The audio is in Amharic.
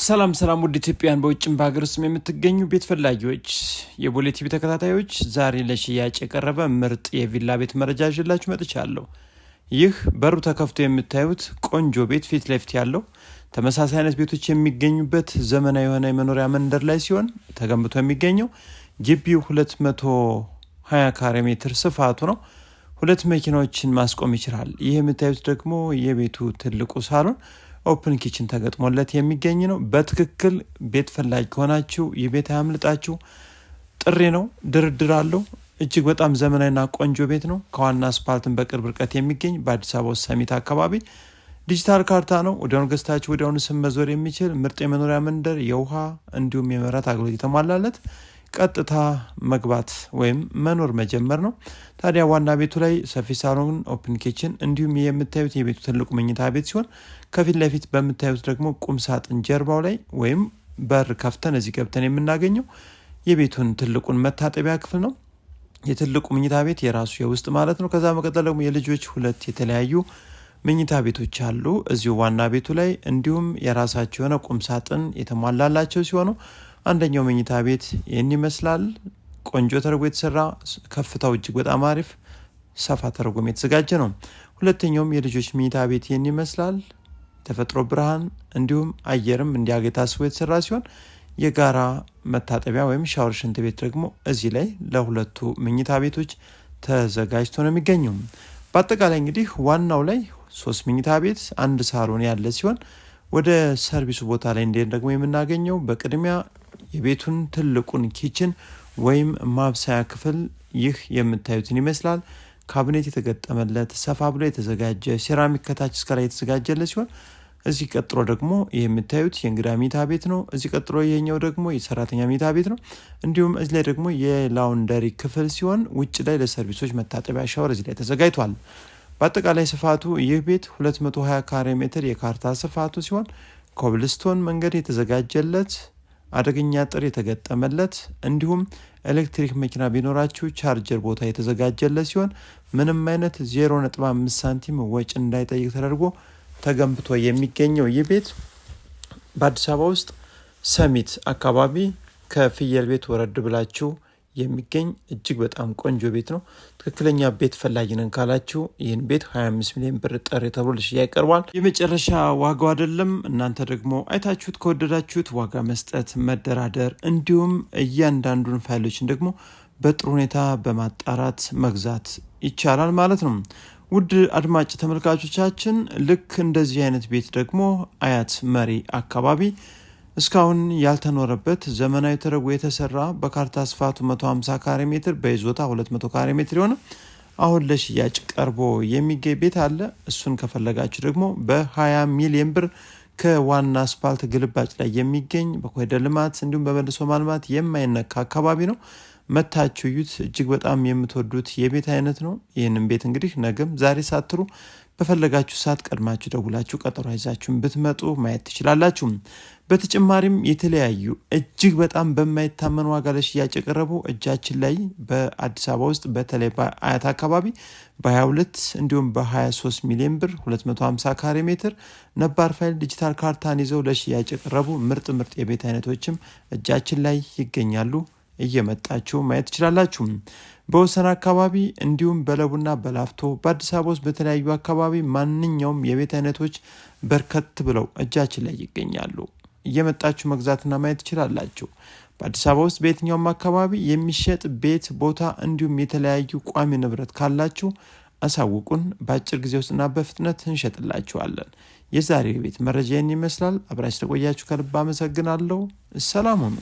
ሰላም ውድ ኢትዮጵያን በውጭም በሀገር ውስጥ የምትገኙ ቤት ፈላጊዎች የቦሌ ቲቪ ተከታታዮች ዛሬ ለሽያጭ የቀረበ ምርጥ የቪላ ቤት መረጃ ይዤላችሁ መጥቻለሁ። ይህ በሩ ተከፍቶ የምታዩት ቆንጆ ቤት ፊት ለፊት ያለው ተመሳሳይ አይነት ቤቶች የሚገኙበት ዘመናዊ የሆነ የመኖሪያ መንደር ላይ ሲሆን ተገንብቶ የሚገኘው ግቢው 220 ካሬ ሜትር ስፋቱ ነው። ሁለት መኪናዎችን ማስቆም ይችላል። ይህ የምታዩት ደግሞ የቤቱ ትልቁ ሳሎን ኦፕን ኪችን ተገጥሞለት የሚገኝ ነው። በትክክል ቤት ፈላጊ ከሆናችሁ የቤት አያምልጣችሁ። ጥሪ ነው፣ ድርድር አለው። እጅግ በጣም ዘመናዊና ቆንጆ ቤት ነው። ከዋና አስፓልትን በቅርብ ርቀት የሚገኝ በአዲስ አበባ ሰሚት አካባቢ ዲጂታል ካርታ ነው። ወዲያውኑ ገዝታችሁ ወዲያውኑ ስም መዞር የሚችል ምርጥ የመኖሪያ መንደር፣ የውሃ እንዲሁም የመብራት አገልግሎት የተሟላለት ቀጥታ መግባት ወይም መኖር መጀመር ነው። ታዲያ ዋና ቤቱ ላይ ሰፊ ሳሎን ኦፕን ኪችን እንዲሁም የምታዩት የቤቱ ትልቁ መኝታ ቤት ሲሆን ከፊት ለፊት በምታዩት ደግሞ ቁም ሳጥን ጀርባው ላይ ወይም በር ከፍተን እዚህ ገብተን የምናገኘው የቤቱን ትልቁን መታጠቢያ ክፍል ነው። የትልቁ መኝታ ቤት የራሱ የውስጥ ማለት ነው። ከዛ መቀጠል ደግሞ የልጆች ሁለት የተለያዩ መኝታ ቤቶች አሉ እዚሁ ዋና ቤቱ ላይ። እንዲሁም የራሳቸው የሆነ ቁም ሳጥን የተሟላላቸው ሲሆኑ አንደኛው መኝታ ቤት ይህን ይመስላል። ቆንጆ ተደርጎ የተሰራ ከፍታው እጅግ በጣም አሪፍ ሰፋ ተደርጎም የተዘጋጀ ነው። ሁለተኛውም የልጆች መኝታ ቤት ይህን ይመስላል። ተፈጥሮ ብርሃን እንዲሁም አየርም እንዲያገኝ ታስቦ የተሰራ ሲሆን የጋራ መታጠቢያ ወይም ሻወር ሽንት ቤት ደግሞ እዚህ ላይ ለሁለቱ መኝታ ቤቶች ተዘጋጅቶ ነው የሚገኘው። በአጠቃላይ እንግዲህ ዋናው ላይ 3 መኝታ ቤት አንድ ሳሎን ያለ ሲሆን ወደ ሰርቪሱ ቦታ ላይ እንዴት ደግሞ የምናገኘው በቅድሚያ የቤቱን ትልቁን ኪችን ወይም ማብሰያ ክፍል ይህ የምታዩትን ይመስላል። ካቢኔት የተገጠመለት ሰፋ ብሎ የተዘጋጀ ሴራሚክ ከታች እስከ ላይ የተዘጋጀለት ሲሆን እዚህ ቀጥሎ ደግሞ ይህ የምታዩት የእንግዳ መኝታ ቤት ነው። እዚህ ቀጥሎ ይሄኛው ደግሞ የሰራተኛ መኝታ ቤት ነው። እንዲሁም እዚህ ላይ ደግሞ የላውንደሪ ክፍል ሲሆን ውጭ ላይ ለሰርቪሶች መታጠቢያ ሻወር እዚህ ላይ ተዘጋጅቷል። በአጠቃላይ ስፋቱ ይህ ቤት 220 ካሬ ሜትር የካርታ ስፋቱ ሲሆን ኮብልስቶን መንገድ የተዘጋጀለት አደገኛ አጥር የተገጠመለት እንዲሁም ኤሌክትሪክ መኪና ቢኖራችሁ ቻርጀር ቦታ የተዘጋጀለት ሲሆን ምንም አይነት 0.5 ሳንቲም ወጪ እንዳይጠይቅ ተደርጎ ተገንብቶ የሚገኘው ይህ ቤት በአዲስ አበባ ውስጥ ሰሚት አካባቢ ከፍየል ቤት ወረድ ብላችሁ የሚገኝ እጅግ በጣም ቆንጆ ቤት ነው። ትክክለኛ ቤት ፈላጊ ነን ካላችሁ ይህን ቤት 25 ሚሊዮን ብር ጥሪ ተብሎ ለሽያጭ ቀርቧል። የመጨረሻ ዋጋው አይደለም። እናንተ ደግሞ አይታችሁት ከወደዳችሁት ዋጋ መስጠት፣ መደራደር እንዲሁም እያንዳንዱን ፋይሎችን ደግሞ በጥሩ ሁኔታ በማጣራት መግዛት ይቻላል ማለት ነው። ውድ አድማጭ ተመልካቾቻችን ልክ እንደዚህ አይነት ቤት ደግሞ አያት መሪ አካባቢ እስካሁን ያልተኖረበት ዘመናዊ ተደርጎ የተሰራ በካርታ ስፋቱ 150 ካሬ ሜትር በይዞታ 200 ካሬ ሜትር የሆነ አሁን ለሽያጭ ቀርቦ የሚገኝ ቤት አለ። እሱን ከፈለጋችሁ ደግሞ በ20 ሚሊዮን ብር ከዋና አስፓልት ግልባጭ ላይ የሚገኝ በኮሪደር ልማት እንዲሁም በመልሶ ማልማት የማይነካ አካባቢ ነው። መታችሁ እዩት። እጅግ በጣም የምትወዱት የቤት አይነት ነው። ይህንን ቤት እንግዲህ ነገም ዛሬ ሳትሩ በፈለጋችሁ ሰዓት ቀድማችሁ ደውላችሁ ቀጠሮ ይዛችሁን ብትመጡ ማየት ትችላላችሁ። በተጨማሪም የተለያዩ እጅግ በጣም በማይታመን ዋጋ ለሽያጭ የቀረቡ እጃችን ላይ በአዲስ አበባ ውስጥ በተለይ በአያት አካባቢ በ22 እንዲሁም በ23 ሚሊዮን ብር 250 ካሬ ሜትር ነባር ፋይል ዲጂታል ካርታን ይዘው ለሽያጭ የቀረቡ ምርጥ የቤት አይነቶችም እጃችን ላይ ይገኛሉ። እየመጣችሁ ማየት ትችላላችሁ። በወሰን አካባቢ እንዲሁም በለቡና በላፍቶ በአዲስ አበባ ውስጥ በተለያዩ አካባቢ ማንኛውም የቤት አይነቶች በርከት ብለው እጃችን ላይ ይገኛሉ። እየመጣችሁ መግዛትና ማየት ትችላላችሁ። በአዲስ አበባ ውስጥ በየትኛውም አካባቢ የሚሸጥ ቤት ቦታ እንዲሁም የተለያዩ ቋሚ ንብረት ካላችሁ አሳውቁን። በአጭር ጊዜ ውስጥና በፍጥነት እንሸጥላችኋለን። የዛሬው የቤት መረጃ ይህን ይመስላል። አብራችሁ ስለቆያችሁ ከልብ አመሰግናለሁ። ሰላም ሁኑ።